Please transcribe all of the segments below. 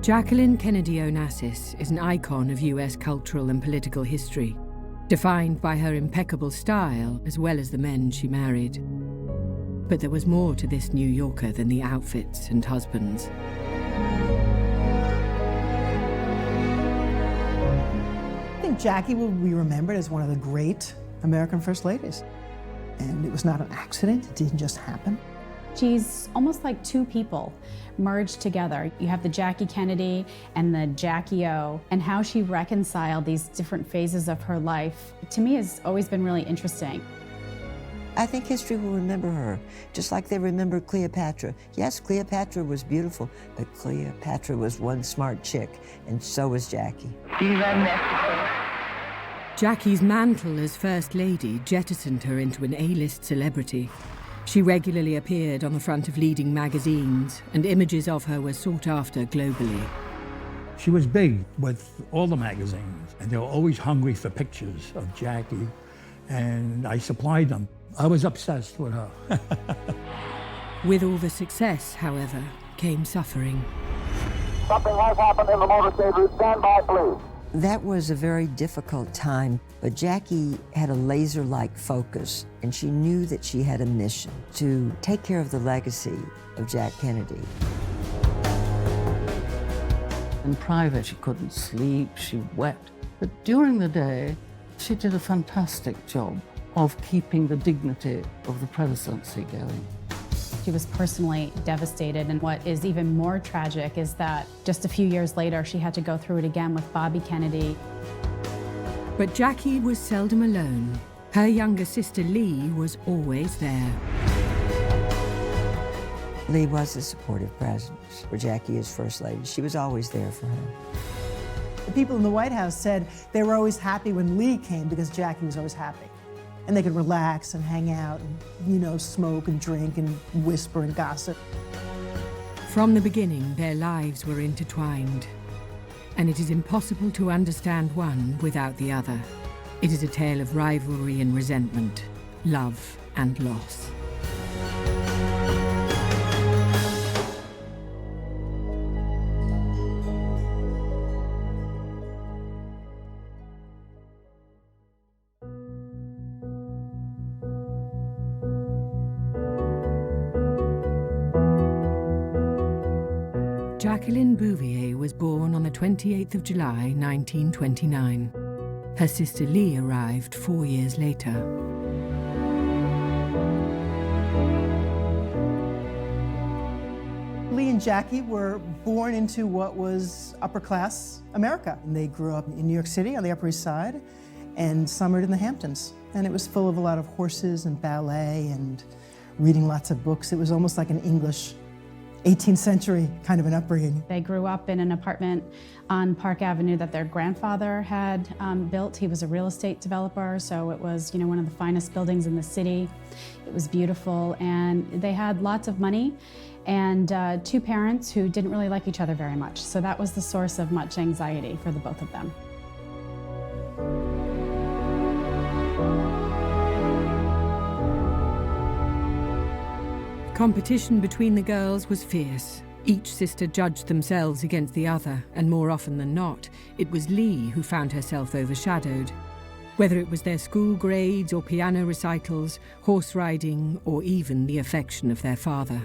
Jacqueline Kennedy Onassis is an icon of US cultural and political history, defined by her impeccable style as well as the men she married. But there was more to this New Yorker than the outfits and husbands. I think Jackie will be remembered as one of the great American First Ladies. And it was not an accident, it didn't just happen. She's almost like two people merged together. You have the Jackie Kennedy and the Jackie O, and how she reconciled these different phases of her life, to me, has always been really interesting. I think history will remember her, just like they remember Cleopatra. Yes, Cleopatra was beautiful, but Cleopatra was one smart chick, and so was Jackie. Jackie's mantle as First Lady jettisoned her into an A-list celebrity. She regularly appeared on the front of leading magazines, and images of her were sought after globally. She was big with all the magazines, and they were always hungry for pictures of Jackie, and I supplied them. I was obsessed with her. With all the success, however, came suffering. Something has happened in the motorcade. Stand by, please. That was a very difficult time, but Jackie had a laser-like focus, and she knew that she had a mission to take care of the legacy of Jack Kennedy. In private, she couldn't sleep, she wept. But during the day, she did a fantastic job of keeping the dignity of the presidency going. She was personally devastated, and what is even more tragic is that just a few years later, she had to go through it again with Bobby Kennedy. But Jackie was seldom alone. Her younger sister Lee was always there. Lee was a supportive presence for Jackie as First Lady. She was always there for her. The people in the White House said they were always happy when Lee came because Jackie was always happy. And they could relax and hang out and, smoke and drink and whisper and gossip. From the beginning, their lives were intertwined. And it is impossible to understand one without the other. It is a tale of rivalry and resentment, love and loss. Jacqueline Bouvier was born on the 28th of July, 1929. Her sister Lee arrived 4 years later. Lee and Jackie were born into what was upper-class America. And they grew up in New York City on the Upper East Side and summered in the Hamptons. And it was full of a lot of horses and ballet and reading lots of books. It was almost like an English 18th century kind of an upbringing. They grew up in an apartment on Park Avenue that their grandfather had built. He was a real estate developer, so it was, one of the finest buildings in the city. It was beautiful, and they had lots of money and two parents who didn't really like each other very much. So that was the source of much anxiety for the both of them. Competition between the girls was fierce. Each sister judged themselves against the other, and more often than not, it was Lee who found herself overshadowed. Whether it was their school grades or piano recitals, horse riding, or even the affection of their father.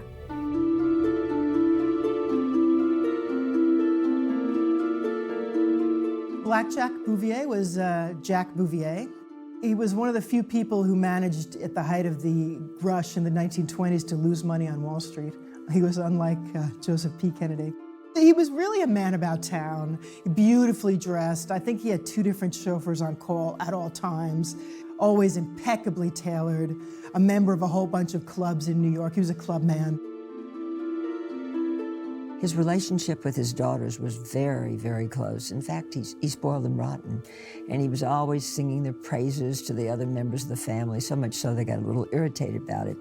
Black Jack Bouvier was Jack Bouvier. He was one of the few people who managed, at the height of the rush in the 1920s, to lose money on Wall Street. He was unlike Joseph P. Kennedy. He was really a man about town, beautifully dressed. I think he had 2 different chauffeurs on call at all times, always impeccably tailored, a member of a whole bunch of clubs in New York. He was a club man. His relationship with his daughters was very, very close. In fact, he spoiled them rotten. And he was always singing their praises to the other members of the family, so much so they got a little irritated about it.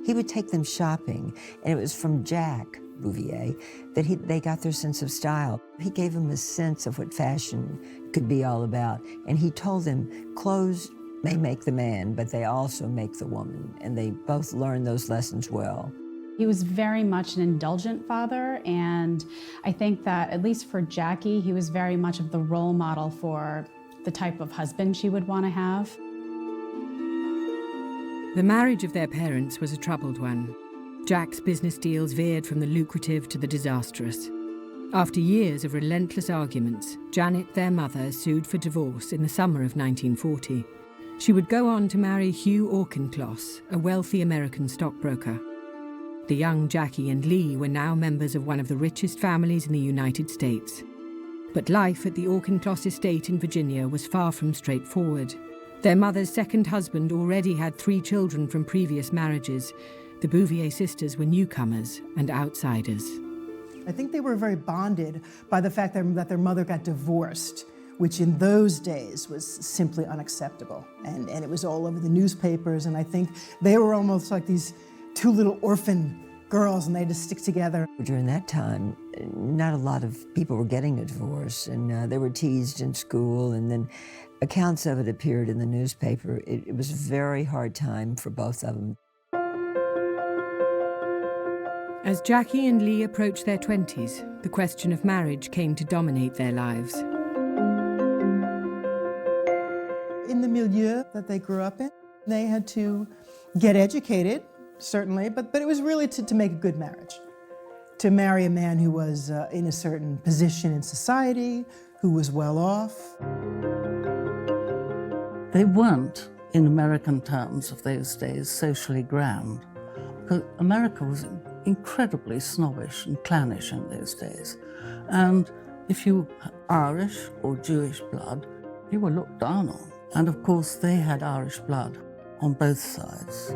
He would take them shopping, and it was from Jack Bouvier that they got their sense of style. He gave them a sense of what fashion could be all about. And he told them, clothes may make the man, but they also make the woman. And they both learned those lessons well. He was very much an indulgent father, and I think that, at least for Jackie, he was very much of the role model for the type of husband she would want to have. The marriage of their parents was a troubled one. Jack's business deals veered from the lucrative to the disastrous. After years of relentless arguments, Janet, their mother, sued for divorce in the summer of 1940. She would go on to marry Hugh Auchincloss, a wealthy American stockbroker. The young Jackie and Lee were now members of one of the richest families in the United States. But life at the Auchincloss estate in Virginia was far from straightforward. Their mother's second husband already had 3 children from previous marriages. The Bouvier sisters were newcomers and outsiders. I think they were very bonded by the fact that their mother got divorced, which in those days was simply unacceptable. And it was all over the newspapers, and I think they were almost like these 2 little orphan girls, and they had to stick together. During that time, not a lot of people were getting a divorce, and they were teased in school, and then accounts of it appeared in the newspaper. It was a very hard time for both of them. As Jackie and Lee approached their 20s, the question of marriage came to dominate their lives. In the milieu that they grew up in, they had to get educated, certainly, but it was really to make a good marriage. To marry a man who was in a certain position in society, who was well off. They weren't, in American terms of those days, socially grand, because America was incredibly snobbish and clannish in those days. And if you were Irish or Jewish blood, you were looked down on. And of course, they had Irish blood on both sides.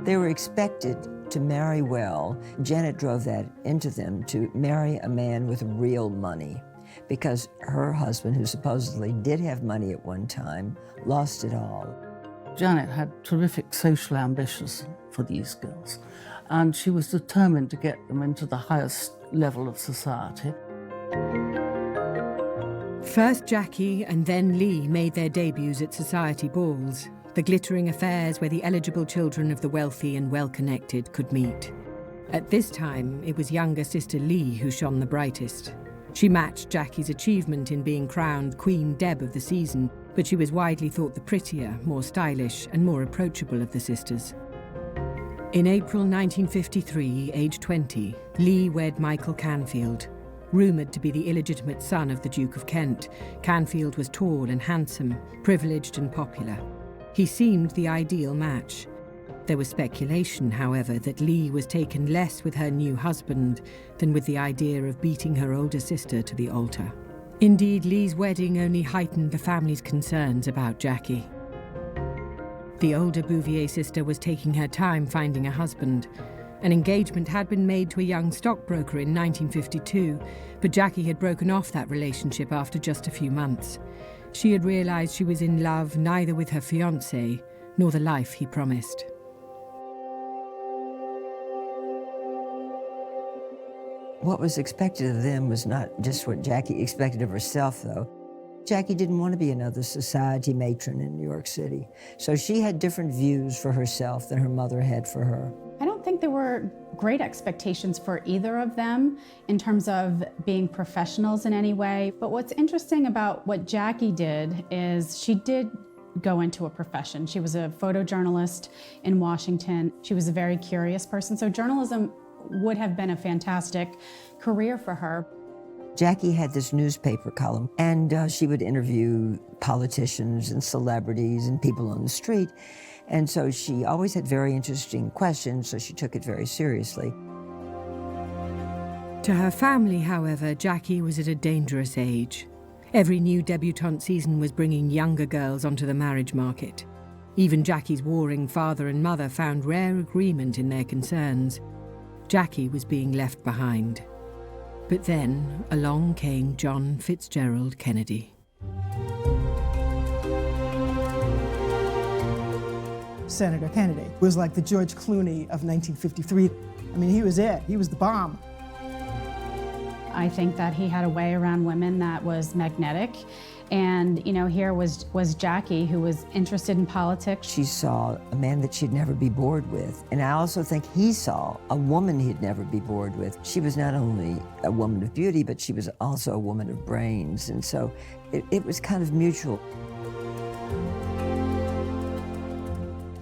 They were expected to marry well. Janet drove that into them, to marry a man with real money, because her husband, who supposedly did have money at one time, lost it all. Janet had terrific social ambitions for these girls, and she was determined to get them into the highest level of society. First Jackie and then Lee made their debuts at society balls, the glittering affairs where the eligible children of the wealthy and well-connected could meet. At this time, it was younger sister Lee who shone the brightest. She matched Jackie's achievement in being crowned Queen Deb of the season, but she was widely thought the prettier, more stylish, and more approachable of the sisters. In April 1953, aged 20, Lee wed Michael Canfield. Rumoured to be the illegitimate son of the Duke of Kent, Canfield was tall and handsome, privileged and popular. He seemed the ideal match. There was speculation, however, that Lee was taken less with her new husband than with the idea of beating her older sister to the altar. Indeed, Lee's wedding only heightened the family's concerns about Jackie. The older Bouvier sister was taking her time finding a husband. An engagement had been made to a young stockbroker in 1952, but Jackie had broken off that relationship after just a few months. She had realized she was in love neither with her fiancé nor the life he promised. What was expected of them was not just what Jackie expected of herself, though. Jackie didn't want to be another society matron in New York City, so she had different views for herself than her mother had for her. I don't think there were great expectations for either of them in terms of being professionals in any way. But what's interesting about what Jackie did is she did go into a profession. She was a photojournalist in Washington. She was a very curious person, so journalism would have been a fantastic career for her. Jackie had this newspaper column, and she would interview politicians and celebrities and people on the street. And so she always had very interesting questions, so she took it very seriously. To her family, however, Jackie was at a dangerous age. Every new debutante season was bringing younger girls onto the marriage market. Even Jackie's warring father and mother found rare agreement in their concerns. Jackie was being left behind. But then along came John Fitzgerald Kennedy. Senator Kennedy was like the George Clooney of 1953. I mean, he was it. He was the bomb. I think that he had a way around women that was magnetic, And, here was Jackie, who was interested in politics. She saw a man that she'd never be bored with. And I also think he saw a woman he'd never be bored with. She was not only a woman of beauty, but she was also a woman of brains. And so it was kind of mutual.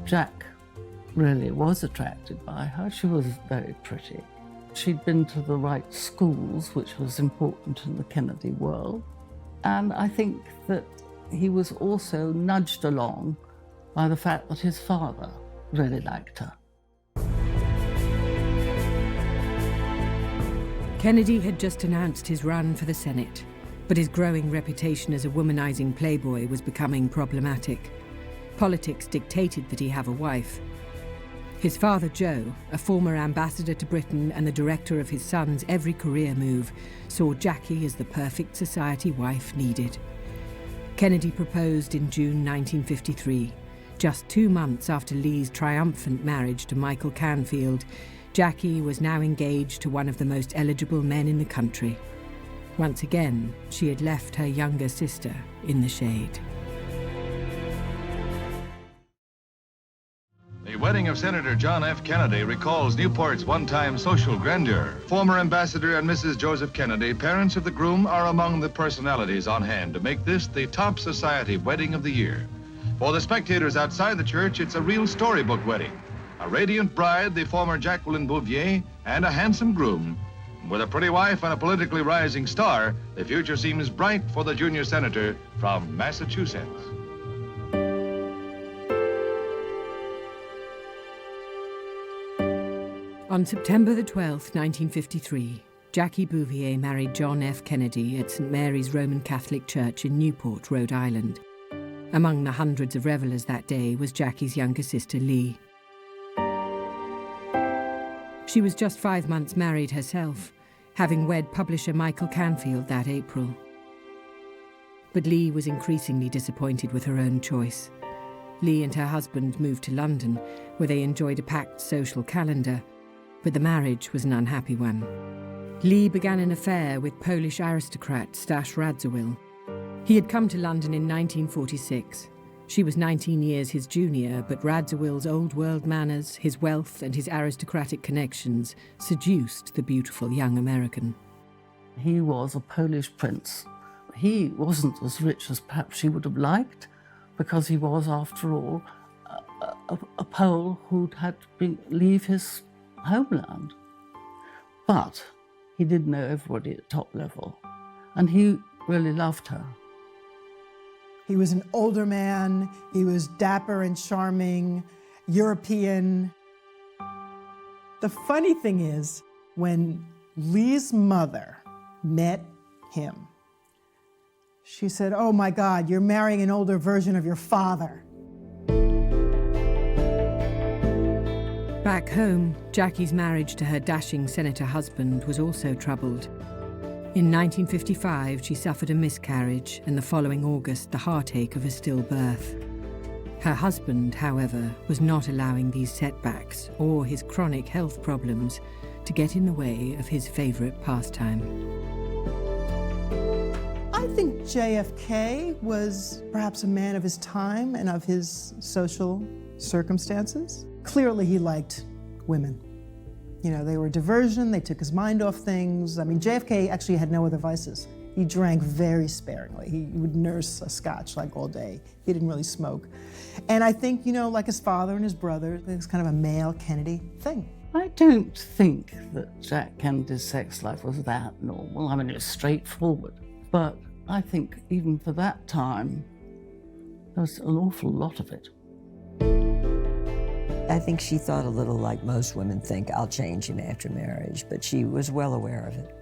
Jack really was attracted by her. She was very pretty. She'd been to the right schools, which was important in the Kennedy world. And I think that he was also nudged along by the fact that his father really liked her. Kennedy had just announced his run for the Senate, but his growing reputation as a womanizing playboy was becoming problematic. Politics dictated that he have a wife. His father, Joe, a former ambassador to Britain and the director of his son's every career move, saw Jackie as the perfect society wife needed. Kennedy proposed in June 1953, just 2 months after Lee's triumphant marriage to Michael Canfield. Jackie was now engaged to one of the most eligible men in the country. Once again, she had left her younger sister in the shade. The wedding of Senator John F. Kennedy recalls Newport's one-time social grandeur. Former Ambassador and Mrs. Joseph Kennedy, parents of the groom, are among the personalities on hand to make this the top society wedding of the year. For the spectators outside the church, it's a real storybook wedding. A radiant bride, the former Jacqueline Bouvier, and a handsome groom. With a pretty wife and a politically rising star, the future seems bright for the junior senator from Massachusetts. On September the 12th, 1953, Jackie Bouvier married John F. Kennedy at St. Mary's Roman Catholic Church in Newport, Rhode Island. Among the hundreds of revelers that day was Jackie's younger sister, Lee. She was just 5 months married herself, having wed publisher Michael Canfield that April. But Lee was increasingly disappointed with her own choice. Lee and her husband moved to London, where they enjoyed a packed social calendar, but the marriage was an unhappy one. Lee began an affair with Polish aristocrat Stash Radziwill. He had come to London in 1946. She was 19 years his junior, but Radzivill's old-world manners, his wealth, and his aristocratic connections seduced the beautiful young American. He was a Polish prince. He wasn't as rich as perhaps she would have liked, because he was, after all, a Pole who'd had to leave his homeland. But he did know everybody at top level, and he really loved her. He was an older man, he was dapper and charming, European. The funny thing is, when Lee's mother met him, she said, "Oh my God, you're marrying an older version of your father." Back home, Jackie's marriage to her dashing senator husband was also troubled. In 1955, she suffered a miscarriage, and the following August, the heartache of a stillbirth. Her husband, however, was not allowing these setbacks or his chronic health problems to get in the way of his favorite pastime. I think JFK was perhaps a man of his time and of his social circumstances. Clearly, he liked women. You know, they were a diversion, they took his mind off things. I mean, JFK actually had no other vices. He drank very sparingly. He would nurse a scotch like all day. He didn't really smoke. And I think, you know, like his father and his brother, it was kind of a male Kennedy thing. I don't think that Jack Kennedy's sex life was that normal. I mean, it was straightforward. But I think even for that time, there was an awful lot of it. I think she thought a little like most women think, I'll change him after marriage, but she was well aware of it.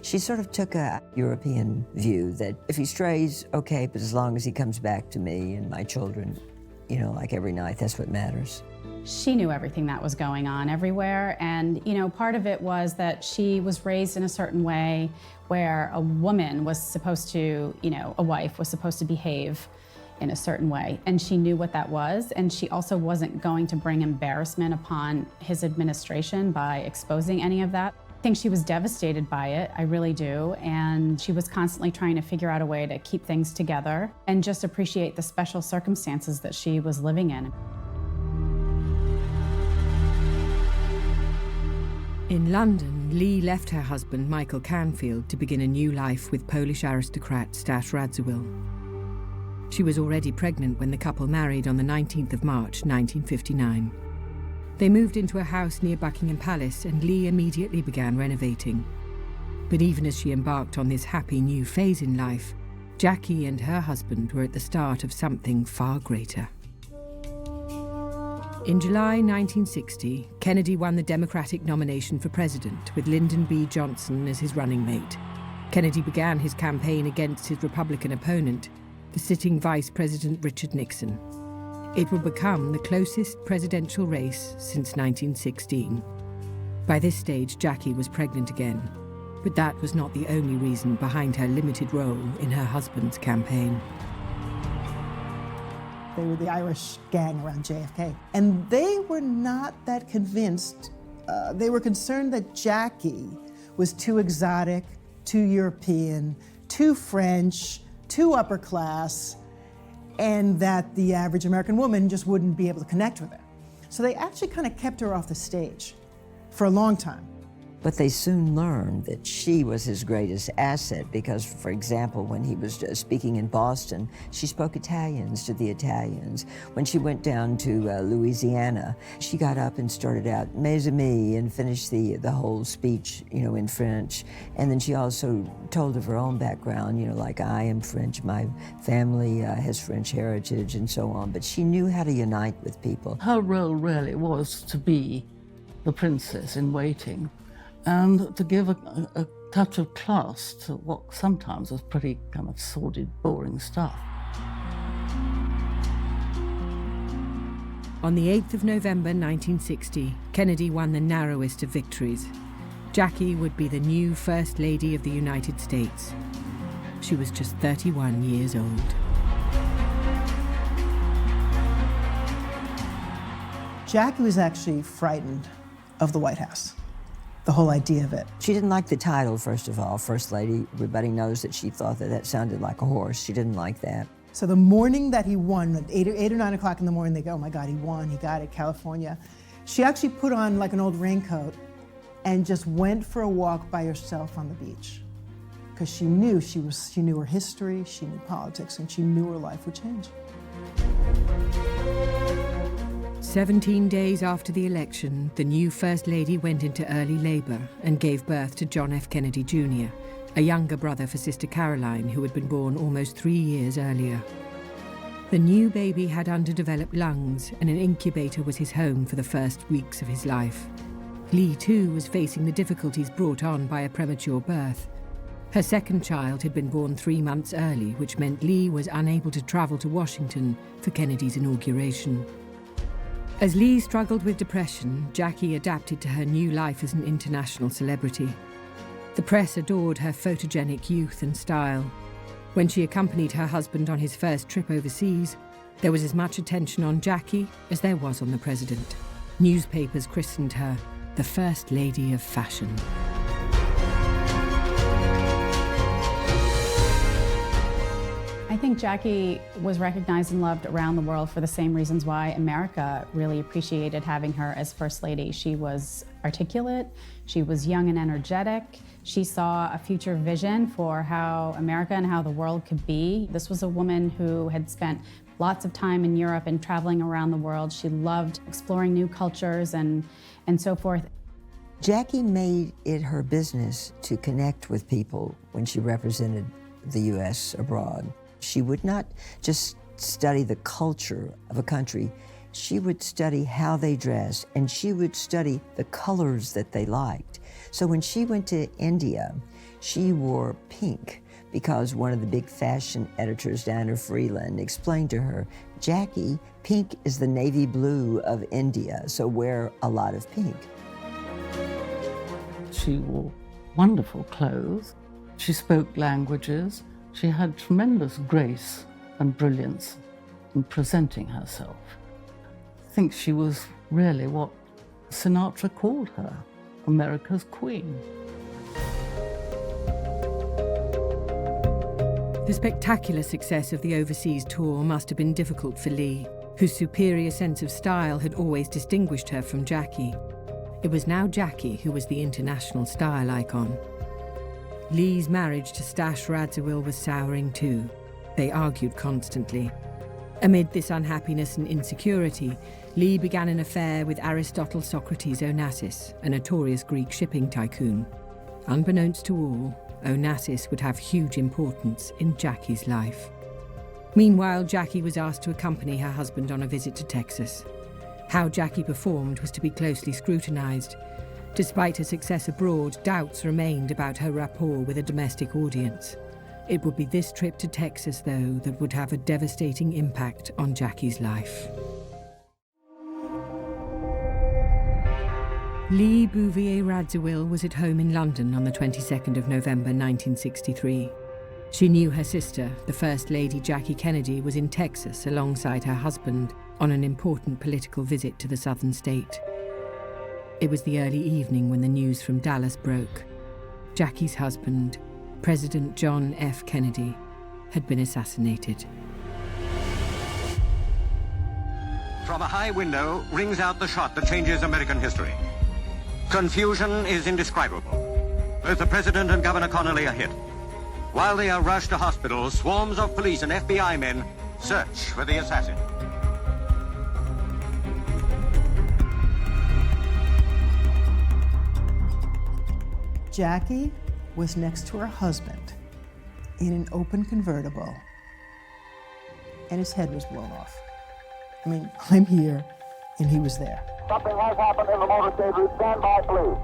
She sort of took a European view that if he strays, okay, but as long as he comes back to me and my children, you know, like every night, that's what matters. She knew everything that was going on everywhere, and, you know, part of it was that she was raised in a certain way where a woman was supposed to, you know, a wife was supposed to behave in a certain way, and she knew what that was, and she also wasn't going to bring embarrassment upon his administration by exposing any of that. I think she was devastated by it, I really do, and she was constantly trying to figure out a way to keep things together and just appreciate the special circumstances that she was living in. In London, Lee left her husband, Michael Canfield, to begin a new life with Polish aristocrat Staś Radziwill. She was already pregnant when the couple married on the 19th of March, 1959. They moved into a house near Buckingham Palace, and Lee immediately began renovating. But even as she embarked on this happy new phase in life, Jackie and her husband were at the start of something far greater. In July 1960, Kennedy won the Democratic nomination for president with Lyndon B. Johnson as his running mate. Kennedy began his campaign against his Republican opponent, the sitting Vice President Richard Nixon. It would become the closest presidential race since 1916. By this stage, Jackie was pregnant again, but that was not the only reason behind her limited role in her husband's campaign. They were the Irish gang around JFK, and they were not that convinced. They were concerned that Jackie was too exotic, too European, too French, too upper class, and that the average American woman just wouldn't be able to connect with her. So they actually kind of kept her off the stage for a long time. But they soon learned that she was his greatest asset because, for example, when he was speaking in Boston, she spoke Italians to the Italians. When she went down to Louisiana, she got up and started out, mes amis, and finished the whole speech, in French. And then she also told of her own background, like I am French, my family has French heritage, and so on. But she knew how to unite with people. Her role really was to be the princess in waiting, and to give a touch of class to what sometimes was pretty kind of sordid, boring stuff. On the 8th of November 1960, Kennedy won the narrowest of victories. Jackie would be the new First Lady of the United States. She was just 31 years old. Jackie was actually frightened of the White House. The whole idea of it. She didn't like the title, first of all, First Lady. Everybody knows that she thought that sounded like a horse. She didn't like that. So the morning that he won, at 8 or 9 o'clock in the morning, they go, oh my God, he won, he got it, California. She actually put on like an old raincoat and just went for a walk by herself on the beach. Because she knew she knew her history, she knew politics, and she knew her life would change. 17 days after the election, the new First Lady went into early labor and gave birth to John F. Kennedy Jr., a younger brother for Sister Caroline, who had been born almost 3 years earlier. The new baby had underdeveloped lungs, and an incubator was his home for the first weeks of his life. Lee, too, was facing the difficulties brought on by a premature birth. Her second child had been born 3 months early, which meant Lee was unable to travel to Washington for Kennedy's inauguration. As Lee struggled with depression, Jackie adapted to her new life as an international celebrity. The press adored her photogenic youth and style. When she accompanied her husband on his first trip overseas, there was as much attention on Jackie as there was on the president. Newspapers christened her the First Lady of Fashion. I think Jackie was recognized and loved around the world for the same reasons why America really appreciated having her as First Lady. She was articulate, she was young and energetic, she saw a future vision for how America and how the world could be. This was a woman who had spent lots of time in Europe and traveling around the world. She loved exploring new cultures and so forth. Jackie made it her business to connect with people when she represented the U.S. abroad. She would not just study the culture of a country, she would study how they dressed, and she would study the colors that they liked. So when she went to India, she wore pink because one of the big fashion editors, Diana Freeland, explained to her, Jackie, pink is the navy blue of India, so wear a lot of pink. She wore wonderful clothes. She spoke languages. She had tremendous grace and brilliance in presenting herself. I think she was really what Sinatra called her, America's queen. The spectacular success of the overseas tour must have been difficult for Lee, whose superior sense of style had always distinguished her from Jackie. It was now Jackie who was the international style icon. Lee's marriage to Stash Radziwill was souring too. They argued constantly. Amid this unhappiness and insecurity, Lee began an affair with Aristotle Socrates Onassis, a notorious Greek shipping tycoon. Unbeknownst to all, Onassis would have huge importance in Jackie's life. Meanwhile, Jackie was asked to accompany her husband on a visit to Texas. How Jackie performed was to be closely scrutinized. Despite her success abroad, doubts remained about her rapport with a domestic audience. It would be this trip to Texas, though, that would have a devastating impact on Jackie's life. Lee Bouvier Radziwill was at home in London on the 22nd of November 1963. She knew her sister, the First Lady Jackie Kennedy, was in Texas alongside her husband on an important political visit to the southern state. It was the early evening when the news from Dallas broke. Jackie's husband, President John F. Kennedy, had been assassinated. From a high window rings out the shot that changes American history. Confusion is indescribable. Both the president and Governor Connolly are hit. While they are rushed to hospitals, swarms of police and FBI men search for the assassin. Jackie was next to her husband in an open convertible, and his head was blown off. I mean, I'm here, and he was there. Something has happened in the motorcade route. Stand by, please.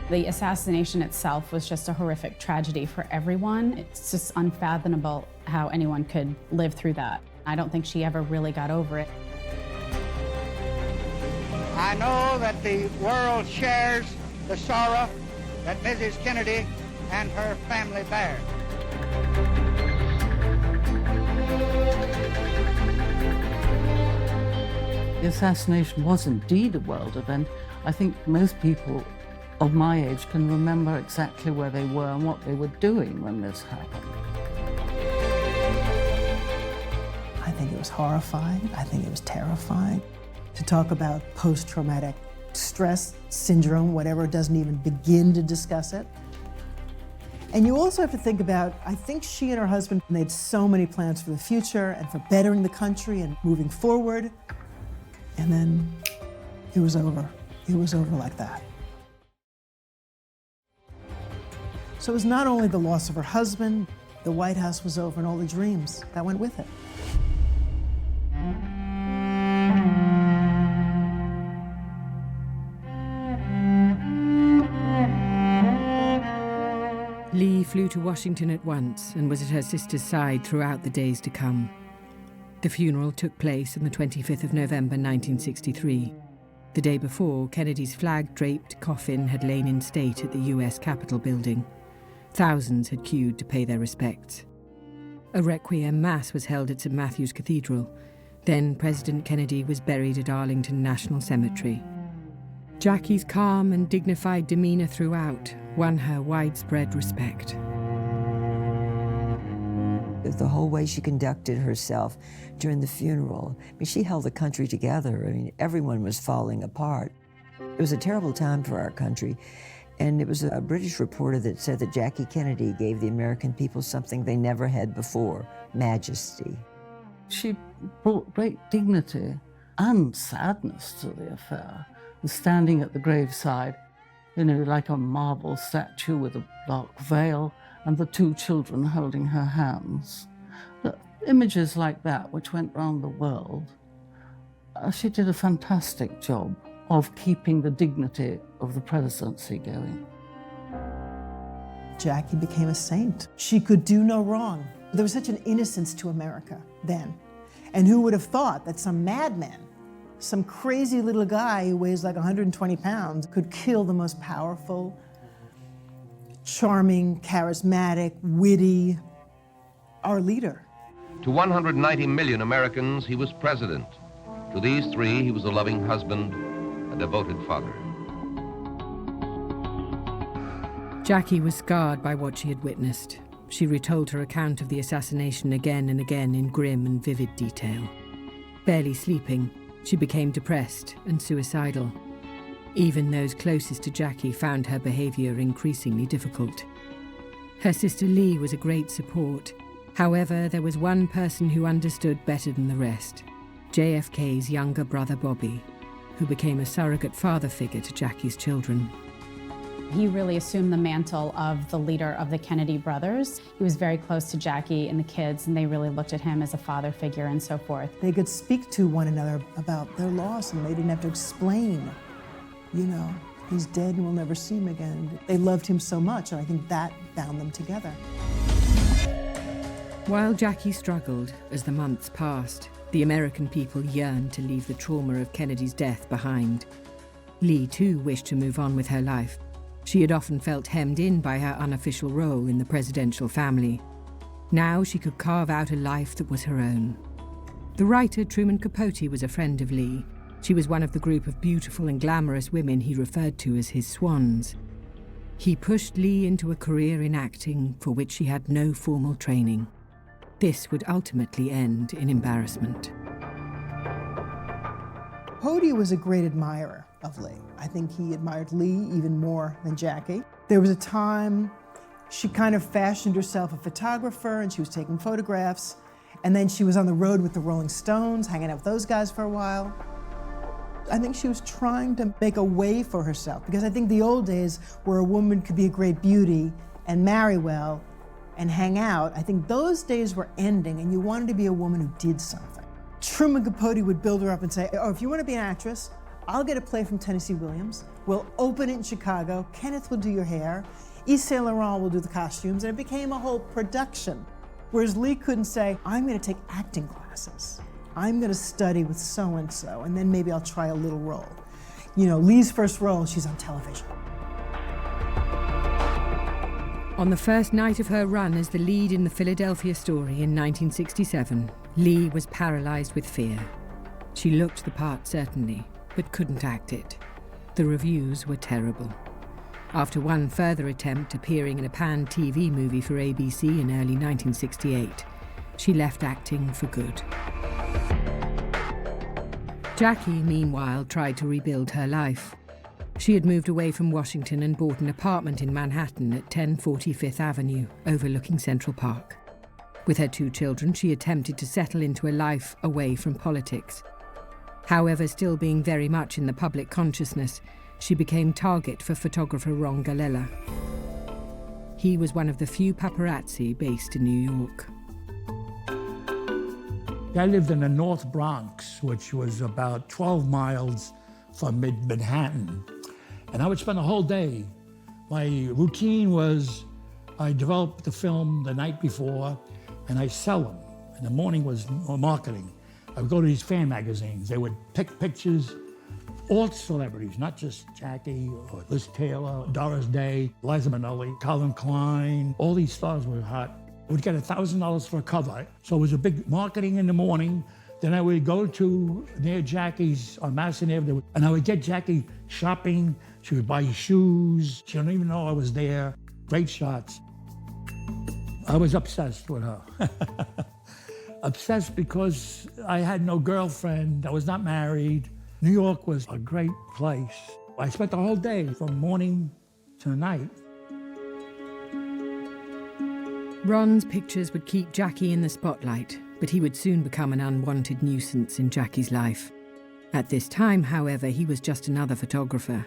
The assassination itself was just a horrific tragedy for everyone. It's just unfathomable how anyone could live through that. I don't think she ever really got over it. I know that the world shares the sorrow that Mrs. Kennedy and her family bear. The assassination was indeed a world event. I think most people of my age can remember exactly where they were and what they were doing when this happened. I think it was horrifying. I think it was terrifying. To talk about post-traumatic stress syndrome, whatever, doesn't even begin to discuss it. And you also have to think about, I think she and her husband made so many plans for the future and for bettering the country and moving forward. And then it was over. It was over like that. So it was not only the loss of her husband, the White House was over and all the dreams that went with it. Lee flew to Washington at once and was at her sister's side throughout the days to come. The funeral took place on the 25th of November 1963. The day before, Kennedy's flag-draped coffin had lain in state at the US Capitol building. Thousands had queued to pay their respects. A requiem mass was held at St. Matthew's Cathedral. Then President Kennedy was buried at Arlington National Cemetery. Jackie's calm and dignified demeanor throughout won her widespread respect. The whole way she conducted herself during the funeral, I mean, she held the country together. I mean, everyone was falling apart. It was a terrible time for our country, and it was a British reporter that said that Jackie Kennedy gave the American people something they never had before: majesty. She brought great dignity and sadness to the affair, standing at the graveside, you know, like a marble statue with a dark veil, and the two children holding her hands. The images like that, which went round the world, she did a fantastic job of keeping the dignity of the presidency going. Jackie became a saint. She could do no wrong. There was such an innocence to America then. And who would have thought that some madman, some crazy little guy who weighs like 120 pounds, could kill the most powerful, charming, charismatic, witty, our leader. To 190 million Americans, he was president. To these three, he was a loving husband, a devoted father. Jackie was scarred by what she had witnessed. She retold her account of the assassination again and again in grim and vivid detail. Barely sleeping, she became depressed and suicidal. Even those closest to Jackie found her behavior increasingly difficult. Her sister Lee was a great support. However, there was one person who understood better than the rest: JFK's younger brother Bobby, who became a surrogate father figure to Jackie's children. He really assumed the mantle of the leader of the Kennedy brothers. He was very close to Jackie and the kids, and they really looked at him as a father figure and so forth. They could speak to one another about their loss, and they didn't have to explain, you know, he's dead and we'll never see him again. They loved him so much, and I think that bound them together. While Jackie struggled as the months passed, the American people yearned to leave the trauma of Kennedy's death behind. Lee, too, wished to move on with her life. She had often felt hemmed in by her unofficial role in the presidential family. Now she could carve out a life that was her own. The writer Truman Capote was a friend of Lee. She was one of the group of beautiful and glamorous women he referred to as his swans. He pushed Lee into a career in acting for which she had no formal training. This would ultimately end in embarrassment. Capote was a great admirer of Lee. I think he admired Lee even more than Jackie. There was a time she kind of fashioned herself a photographer and she was taking photographs, and then she was on the road with the Rolling Stones, hanging out with those guys for a while. I think she was trying to make a way for herself, because I think the old days where a woman could be a great beauty and marry well and hang out, I think those days were ending, and you wanted to be a woman who did something. Truman Capote would build her up and say, oh, if you want to be an actress, I'll get a play from Tennessee Williams. We'll open it in Chicago. Kenneth will do your hair. Yves Saint Laurent will do the costumes. And it became a whole production. Whereas Lee couldn't say, I'm going to take acting classes. I'm going to study with so-and-so, and then maybe I'll try a little role. You know, Lee's first role, she's on television. On the first night of her run as the lead in the Philadelphia Story in 1967, Lee was paralyzed with fear. She looked the part, certainly, but couldn't act it. The reviews were terrible. After one further attempt appearing in a panned TV movie for ABC in early 1968, she left acting for good. Jackie, meanwhile, tried to rebuild her life. She had moved away from Washington and bought an apartment in Manhattan at 1040 Fifth Avenue, overlooking Central Park. With her 2 children, she attempted to settle into a life away from politics. However, still being very much in the public consciousness, she became target for photographer Ron Galella. He was one of the few paparazzi based in New York. I lived in the North Bronx, which was about 12 miles from Manhattan. And I would spend the whole day. My routine was I developed the film the night before and I sell them. In the morning was marketing. I would go to these fan magazines. They would pick pictures, all celebrities, not just Jackie or Liz Taylor, Doris Day, Liza Minnelli, Calvin Klein. All these stars were hot. I would get $1,000 for a cover. So it was a big marketing in the morning. Then I would go to near Jackie's on Madison Avenue, and I would get Jackie shopping. She would buy shoes. She didn't even know I was there. Great shots. I was obsessed with her. Obsessed because I had no girlfriend. I was not married. New York was a great place. I spent the whole day from morning to night. Ron's pictures would keep Jackie in the spotlight, but he would soon become an unwanted nuisance in Jackie's life. At this time, however, he was just another photographer.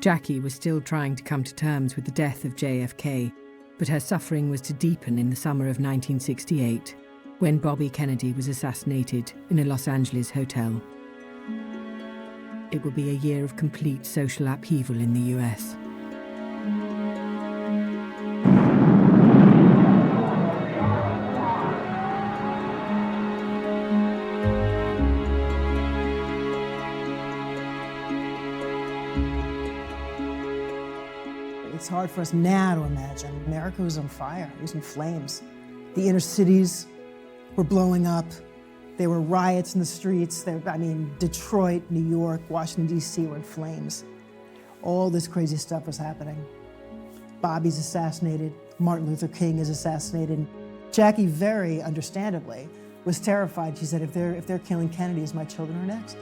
Jackie was still trying to come to terms with the death of JFK, but her suffering was to deepen in the summer of 1968, when Bobby Kennedy was assassinated in a Los Angeles hotel. It would be a year of complete social upheaval in the US. It's hard for us now to imagine. America was on fire. It was in flames. The inner cities were blowing up. There were riots in the streets. Detroit, New York, Washington, D.C. were in flames. All this crazy stuff was happening. Bobby's assassinated, Martin Luther King is assassinated. Jackie, very understandably, was terrified. She said, if they're killing Kennedys, my children are next.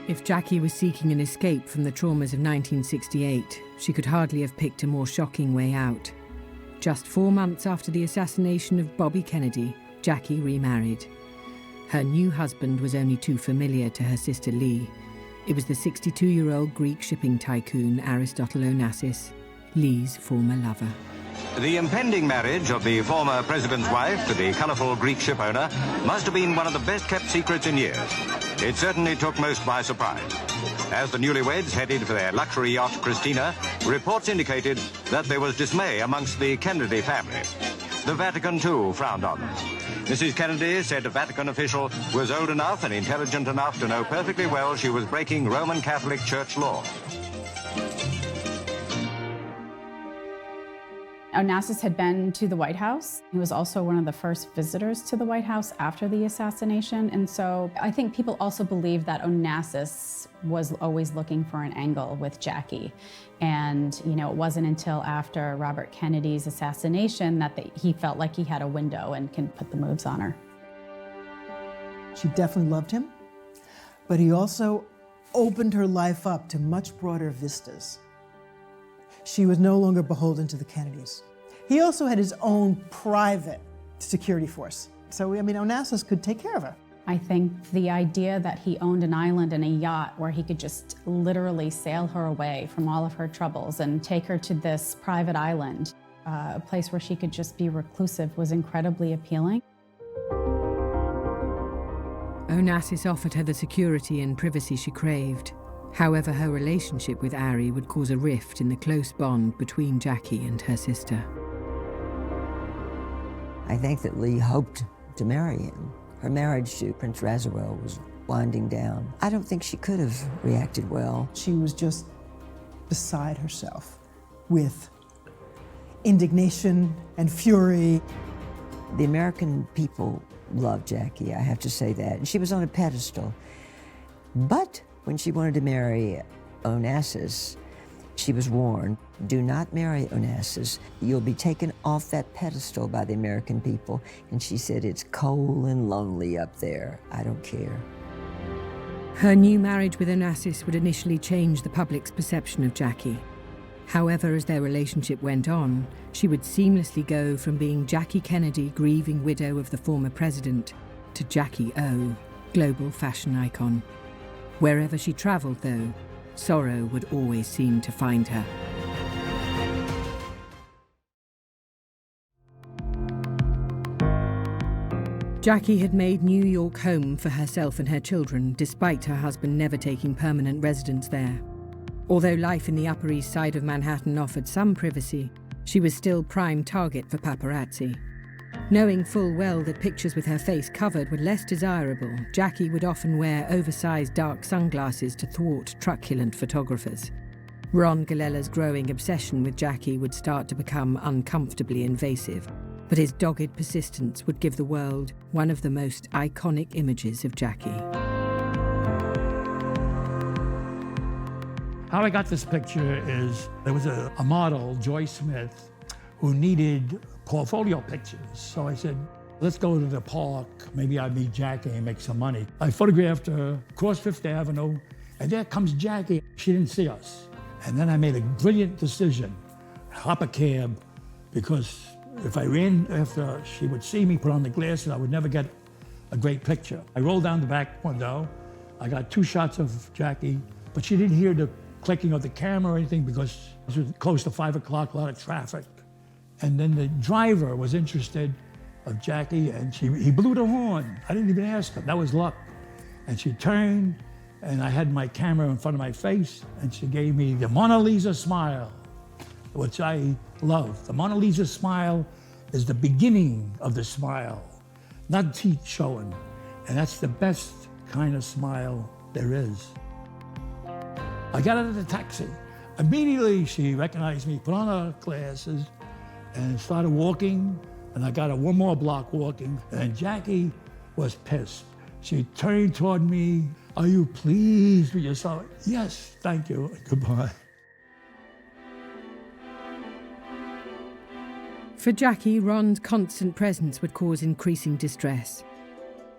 If Jackie was seeking an escape from the traumas of 1968, she could hardly have picked a more shocking way out. Just 4 months after the assassination of Bobby Kennedy, Jackie remarried. Her new husband was only too familiar to her sister Lee. It was the 62-year-old Greek shipping tycoon Aristotle Onassis, Lee's former lover. The impending marriage of the former president's wife to the colourful Greek ship owner must have been one of the best-kept secrets in years. It certainly took most by surprise. As the newlyweds headed for their luxury yacht, Christina, reports indicated that there was dismay amongst the Kennedy family. The Vatican, too, frowned on them. Mrs. Kennedy said a Vatican official was old enough and intelligent enough to know perfectly well she was breaking Roman Catholic Church law. Onassis had been to the White House. He was also one of the first visitors to the White House after the assassination. And so I think people also believe that Onassis was always looking for an angle with Jackie. And, you know, it wasn't until after Robert Kennedy's assassination that he felt like he had a window and can put the moves on her. She definitely loved him, but he also opened her life up to much broader vistas. She was no longer beholden to the Kennedys. He also had his own private security force. So, I mean, Onassis could take care of her. I think the idea that he owned an island and a yacht where he could just literally sail her away from all of her troubles and take her to this private island, a place where she could just be reclusive, was incredibly appealing. Onassis offered her the security and privacy she craved. However, her relationship with Ari would cause a rift in the close bond between Jackie and her sister. I think that Lee hoped to marry him. Her marriage to Prince Radziwill was winding down. I don't think she could have reacted well. She was just beside herself with indignation and fury. The American people loved Jackie, I have to say that. And she was on a pedestal. But when she wanted to marry Onassis, she was warned, do not marry Onassis. You'll be taken off that pedestal by the American people. And she said, it's cold and lonely up there. I don't care. Her new marriage with Onassis would initially change the public's perception of Jackie. However, as their relationship went on, she would seamlessly go from being Jackie Kennedy, grieving widow of the former president, to Jackie O, global fashion icon. Wherever she travelled, though, sorrow would always seem to find her. Jackie had made New York home for herself and her children, despite her husband never taking permanent residence there. Although life in the Upper East Side of Manhattan offered some privacy, she was still prime target for paparazzi. Knowing full well that pictures with her face covered were less desirable, Jackie would often wear oversized dark sunglasses to thwart truculent photographers. Ron Galella's growing obsession with Jackie would start to become uncomfortably invasive, but his dogged persistence would give the world one of the most iconic images of Jackie. How I got this picture is there was a model, Joy Smith, who needed portfolio pictures. So I said, let's go to the park. Maybe I'll meet Jackie and make some money. I photographed her across Fifth Avenue, and there comes Jackie. She didn't see us. And then I made a brilliant decision, hop a cab, because if I ran after she would see me put on the glasses, I would never get a great picture. I rolled down the back window. I got 2 shots of Jackie, but she didn't hear the clicking of the camera or anything because it was close to 5 o'clock, a lot of traffic. And then the driver was interested of Jackie, and he blew the horn. I didn't even ask him. That was luck. And she turned, and I had my camera in front of my face, and she gave me the Mona Lisa smile, which I love. The Mona Lisa smile is the beginning of the smile, not teeth showing. And that's the best kind of smile there is. I got out of the taxi. Immediately, she recognized me, put on her glasses, and started walking, and I got one more block walking, and Jackie was pissed. She turned toward me. Are you pleased with yourself? Yes, thank you. Goodbye. For Jackie, Ron's constant presence would cause increasing distress.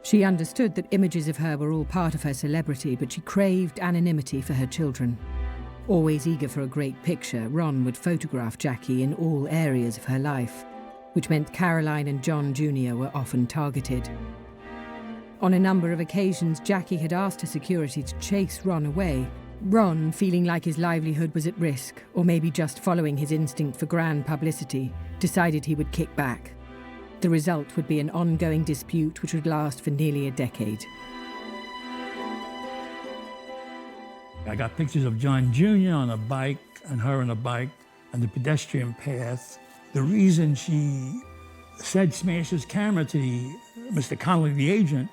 She understood that images of her were all part of her celebrity, but she craved anonymity for her children. Always eager for a great picture, Ron would photograph Jackie in all areas of her life, which meant Caroline and John Jr. were often targeted. On a number of occasions, Jackie had asked her security to chase Ron away. Ron, feeling like his livelihood was at risk, or maybe just following his instinct for grand publicity, decided he would kick back. The result would be an ongoing dispute which would last for nearly a decade. I got pictures of John Jr. on a bike and her on a bike on the pedestrian path. The reason she said smash his camera to Mr. Connolly, the agent,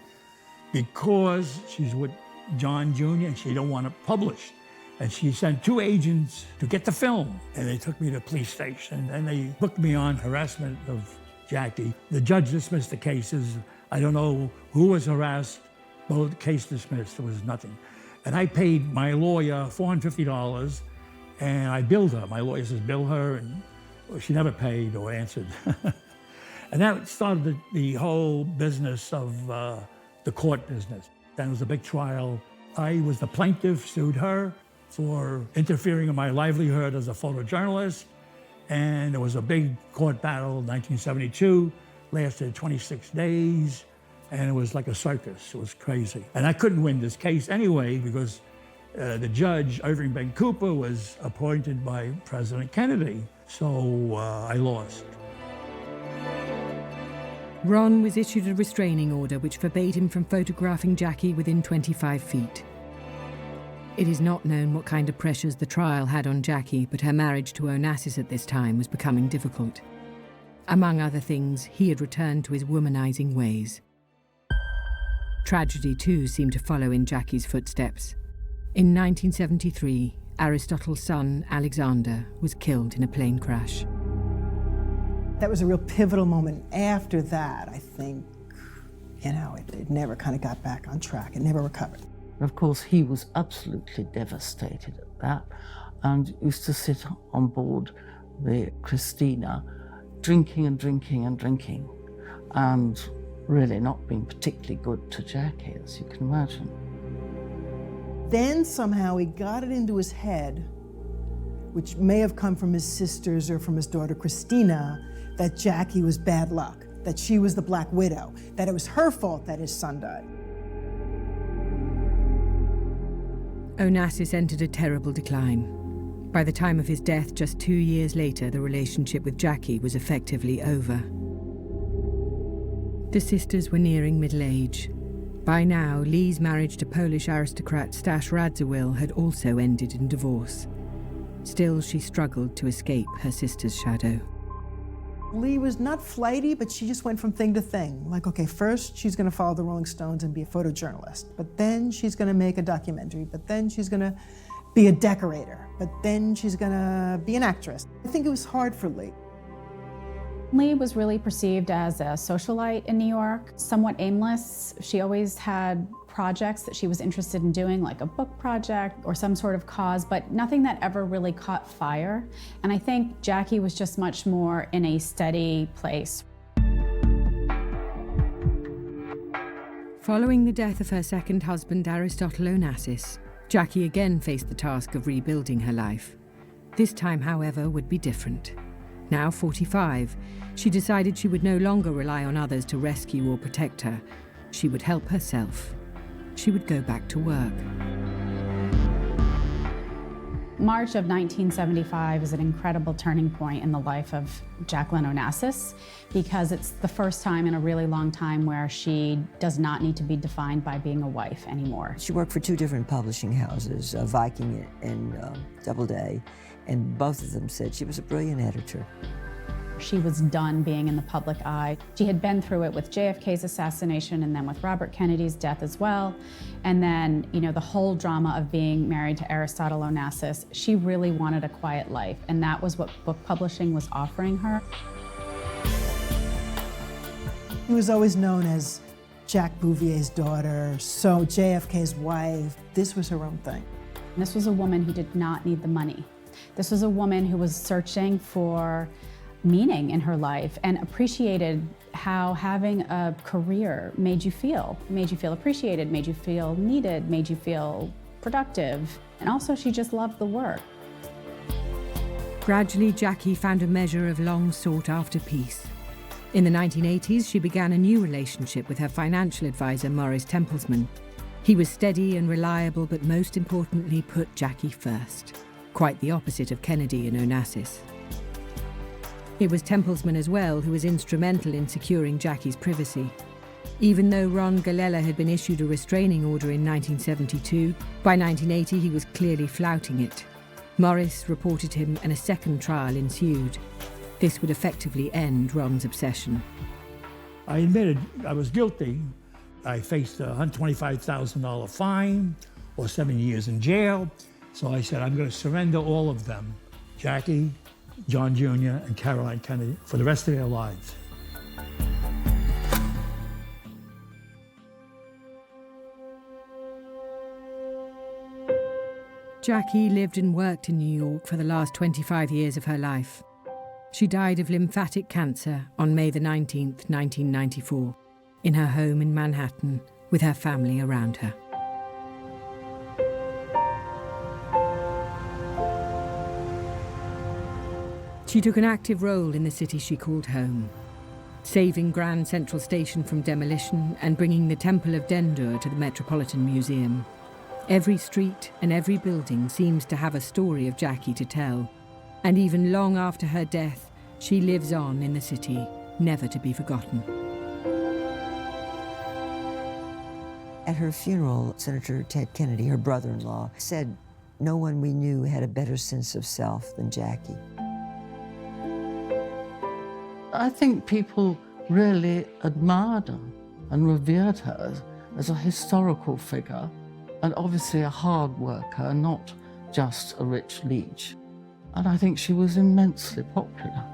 because she's with John Jr. and she don't want it published. And she sent 2 agents to get the film. And they took me to the police station and they booked me on harassment of Jackie. The judge dismissed the cases. I don't know who was harassed, but the case dismissed, there was nothing. And I paid my lawyer $450 and I billed her. My lawyer says, bill her, and she never paid or answered. And that started the whole business of the court business. Then it was a big trial. I was the plaintiff, sued her for interfering in my livelihood as a photojournalist. And it was a big court battle, 1972, lasted 26 days. And it was like a circus, it was crazy. And I couldn't win this case anyway because the judge, Irving Ben Cooper, was appointed by President Kennedy. So I lost. Ron was issued a restraining order which forbade him from photographing Jackie within 25 feet. It is not known what kind of pressures the trial had on Jackie, but her marriage to Onassis at this time was becoming difficult. Among other things, he had returned to his womanizing ways. Tragedy, too, seemed to follow in Jackie's footsteps. In 1973, Aristotle's son, Alexander, was killed in a plane crash. That was a real pivotal moment. After that, I think, it never kind of got back on track. It never recovered. Of course, he was absolutely devastated at that and used to sit on board the Christina, drinking and drinking and drinking, and really not being particularly good to Jackie, as you can imagine. Then somehow he got it into his head, which may have come from his sisters or from his daughter Christina, that Jackie was bad luck, that she was the Black Widow, that it was her fault that his son died. Onassis entered a terrible decline. By the time of his death, just 2 years later, the relationship with Jackie was effectively over. The sisters were nearing middle age. By now, Lee's marriage to Polish aristocrat Stash Radziwill had also ended in divorce. Still, she struggled to escape her sister's shadow. Lee was not flighty, but she just went from thing to thing. Like, okay, first she's gonna follow the Rolling Stones and be a photojournalist, but then she's gonna make a documentary, but then she's gonna be a decorator, but then she's gonna be an actress. I think it was hard for Lee. Lee was really perceived as a socialite in New York, somewhat aimless. She always had projects that she was interested in doing, like a book project or some sort of cause, but nothing that ever really caught fire. And I think Jackie was just much more in a steady place. Following the death of her second husband, Aristotle Onassis, Jackie again faced the task of rebuilding her life. This time, however, would be different. Now 45, she decided she would no longer rely on others to rescue or protect her. She would help herself. She would go back to work. March of 1975 is an incredible turning point in the life of Jacqueline Onassis because it's the first time in a really long time where she does not need to be defined by being a wife anymore. She worked for 2 different publishing houses, Viking and Doubleday, and both of them said she was a brilliant editor. She was done being in the public eye. She had been through it with JFK's assassination and then with Robert Kennedy's death as well. And then, the whole drama of being married to Aristotle Onassis. She really wanted a quiet life, and that was what book publishing was offering her. He was always known as Jack Bouvier's daughter, so JFK's wife. This was her own thing. This was a woman who did not need the money. This was a woman who was searching for meaning in her life and appreciated how having a career made you feel appreciated, made you feel needed, made you feel productive. And also she just loved the work. Gradually, Jackie found a measure of long sought after peace. In the 1980s, she began a new relationship with her financial advisor, Maurice Templesman. He was steady and reliable, but most importantly, put Jackie first. Quite the opposite of Kennedy and Onassis. It was Templesman as well who was instrumental in securing Jackie's privacy. Even though Ron Galella had been issued a restraining order in 1972, by 1980 he was clearly flouting it. Maurice reported him and a second trial ensued. This would effectively end Ron's obsession. I admitted I was guilty. I faced a $125,000 fine or 7 years in jail. So I said, I'm going to surrender all of them, Jackie, John Jr., and Caroline Kennedy, for the rest of their lives. Jackie lived and worked in New York for the last 25 years of her life. She died of lymphatic cancer on May the 19th, 1994, in her home in Manhattan with her family around her. She took an active role in the city she called home, saving Grand Central Station from demolition and bringing the Temple of Dendur to the Metropolitan Museum. Every street and every building seems to have a story of Jackie to tell, and even long after her death, she lives on in the city, never to be forgotten. At her funeral, Senator Ted Kennedy, her brother-in-law, said, "No one we knew had a better sense of self than Jackie." I think people really admired her and revered her as a historical figure, and obviously a hard worker, not just a rich leech. And I think she was immensely popular.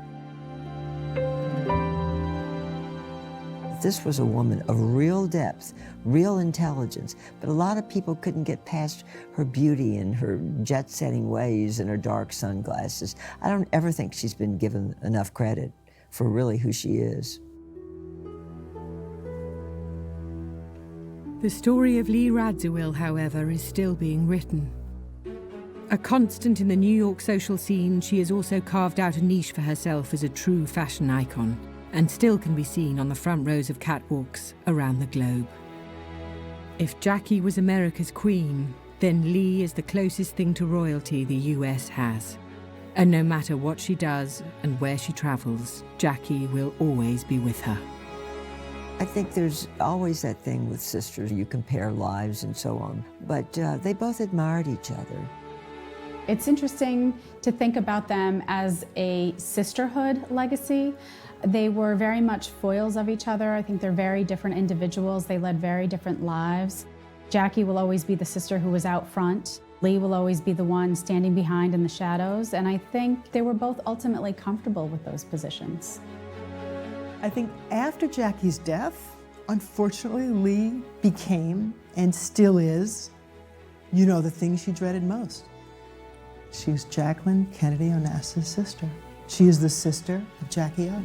This was a woman of real depth, real intelligence, but a lot of people couldn't get past her beauty and her jet-setting ways and her dark sunglasses. I don't ever think she's been given enough credit for really who she is. The story of Lee Radziwill, however, is still being written. A constant in the New York social scene, she has also carved out a niche for herself as a true fashion icon, and still can be seen on the front rows of catwalks around the globe. If Jackie was America's queen, then Lee is the closest thing to royalty the US has. And no matter what she does and where she travels, Jackie will always be with her. I think there's always that thing with sisters, you compare lives and so on, but they both admired each other. It's interesting to think about them as a sisterhood legacy. They were very much foils of each other. I think they're very different individuals. They led very different lives. Jackie will always be the sister who was out front. Lee will always be the one standing behind in the shadows, and I think they were both ultimately comfortable with those positions. I think after Jackie's death, unfortunately, Lee became, and still is, the thing she dreaded most. She was Jacqueline Kennedy Onassis' sister. She is the sister of Jackie O.